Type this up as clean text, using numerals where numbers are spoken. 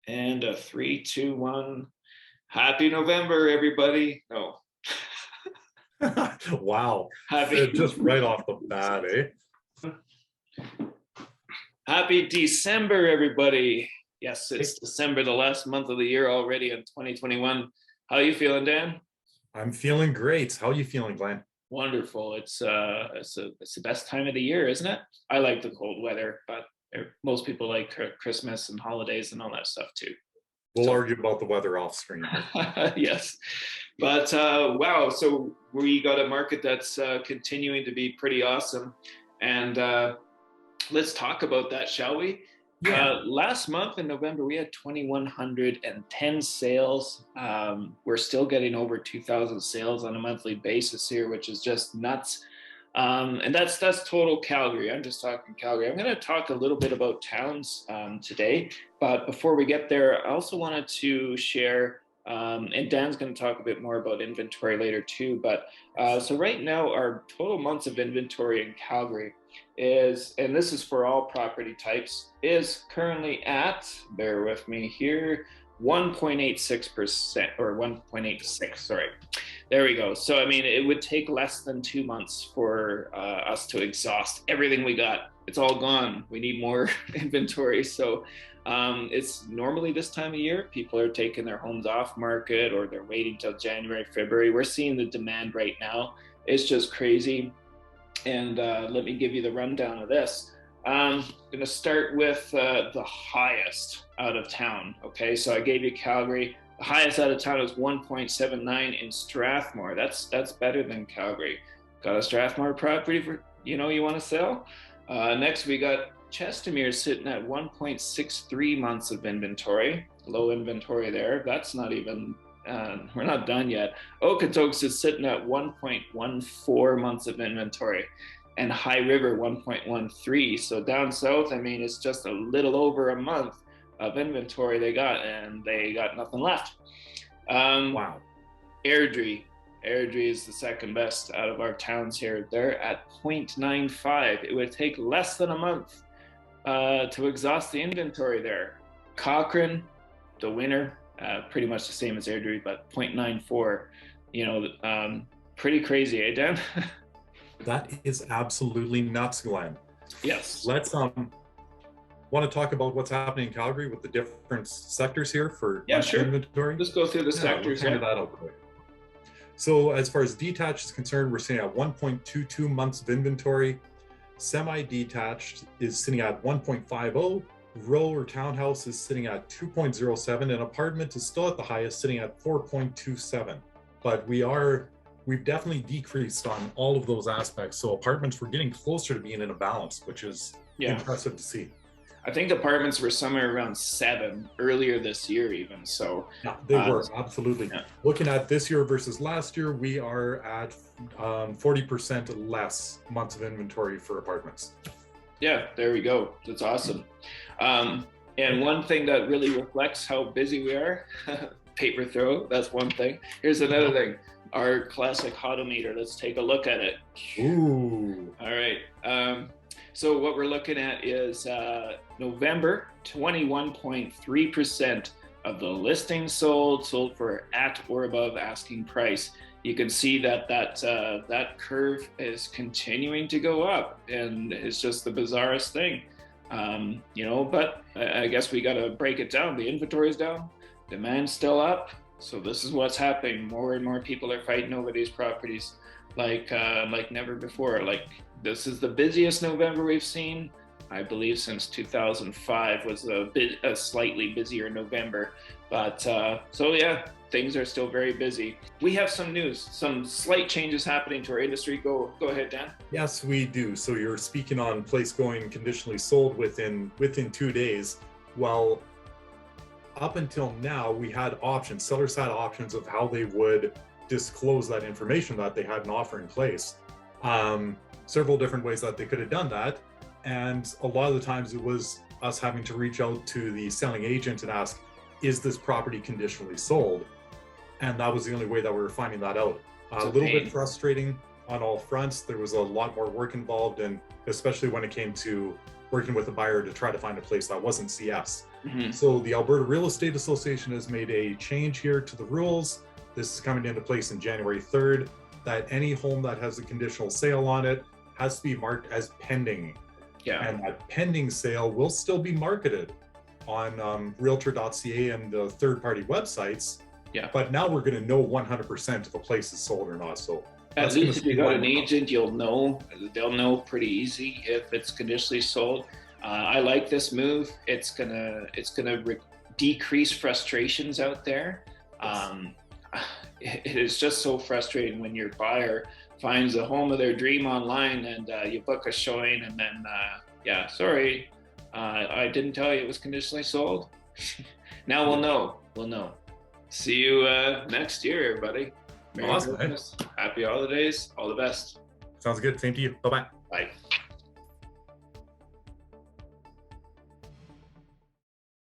And a three, two, one. Happy November, everybody. No, Wow. happy Just right off the bat, eh? happy December, everybody. Yes, it's December, the last month of the year already in 2021. How are you feeling, Dan? I'm feeling great. How are you feeling, Glenn? Wonderful. It's the best time of the year, isn't it? I like the cold weather, but most people like Christmas and holidays and all that stuff too. We'll So argue about the weather off screen here. yes, but wow. So we got a market that's continuing to be pretty awesome, and let's talk about that, shall we? Yeah. Last month in November, we had 2,110 sales. We're still getting over 2,000 sales on a monthly basis here, which is just nuts. And that's total Calgary. I'm just talking Calgary. I'm going to talk a little bit about towns today, but before we get there, I also wanted to share. And Dan's going to talk a bit more about inventory later too. But so right now, our total months of inventory in Calgary is, and this is for all property types, is currently at, bear with me here, 1.86% or 1.86, sorry. There we go. So, I mean, it would take less than 2 months for us to exhaust everything we got. It's all gone. We need more inventory. So, it's normally this time of year, people are taking their homes off market or they're waiting till January, February. We're seeing the demand right now. It's just crazy. And let me give you the rundown of this. I'm going to start with the highest out of town. Okay, so I gave you Calgary. The highest out of town is 1.79 in Strathmore. That's better than Calgary. Got a Strathmore property for you want to sell. Next we got Chestermere sitting at 1.63 months of inventory. Low inventory there. That's not even. We're not done yet. Okotoks is sitting at 1.14 months of inventory, and High River 1.13. So down south, I mean, it's just a little over a month of inventory they got, and they got nothing left. Wow. Airdrie is the second best out of our towns here. They're at 0.95. It would take less than a month to exhaust the inventory there. Cochrane, the winner, pretty much the same as Airdrie, but 0.94. Pretty crazy, eh, Dan? That is absolutely nuts, Glenn. Yes. Let's want to talk about what's happening in Calgary with the different sectors here for sure. inventory. Let's go through the sectors. We'll that out quick. So as far as detached is concerned, we're sitting at 1.22 months of inventory. Semi-detached is sitting at 1.50. Row or townhouse is sitting at 2.07, and apartment is still at the highest, sitting at 4.27. But we've definitely decreased on all of those aspects. So apartments, we're getting closer to being in a balance, which is impressive to see. I think apartments were somewhere around 7 earlier this year, even. So yeah, they were absolutely. Yeah. Looking at this year versus last year, we are at 40% less months of inventory for apartments. Yeah, there we go. That's awesome. And one thing that really reflects how busy we are, paper throw, that's one thing. Here's another thing, our classic hotometer. Let's take a look at it. Ooh. All right. So what we're looking at is November, 21.3% of the listings sold for at or above asking price. You can see that curve is continuing to go up, and it's just the bizarrest thing. But I guess we got to break it down. The inventory is down, demand's still up. So this is what's happening. More and more people are fighting over these properties like never before. Like, this is the busiest November we've seen, I believe, since 2005 was a slightly busier November. But so yeah, things are still very busy. We have some news, some slight changes happening to our industry. Go ahead, Dan. Yes, we do. So you're speaking on place going conditionally sold within 2 days. Well, up until now, we had options, sellers had options of how they would disclose that information that they had an offer in place. Several different ways that they could have done that. And a lot of the times it was us having to reach out to the selling agent and ask, is this property conditionally sold? And that was the only way that we were finding that out. A little bit frustrating on all fronts. There was a lot more work involved, and especially when it came to working with a buyer to try to find a place that wasn't CS. Mhm. So the Alberta Real Estate Association has made a change here to the rules. This is coming into place in January 3rd, that any home that has a conditional sale on it has to be marked as pending. Yeah. And that pending sale will still be marketed on realtor.ca and the third-party websites. Yeah. But now we're going to know 100% if a place is sold or not. So at least if you got an agent, you'll know. They'll know pretty easy if it's conditionally sold. I like this move. It's gonna decrease frustrations out there. It is just so frustrating when your buyer finds a home of their dream online and you book a showing and then sorry, I didn't tell you it was conditionally sold. Now we'll know. See you next year, everybody. Merry Christmas. Happy holidays. All the best. Sounds good. Same to you. Bye-bye. Bye.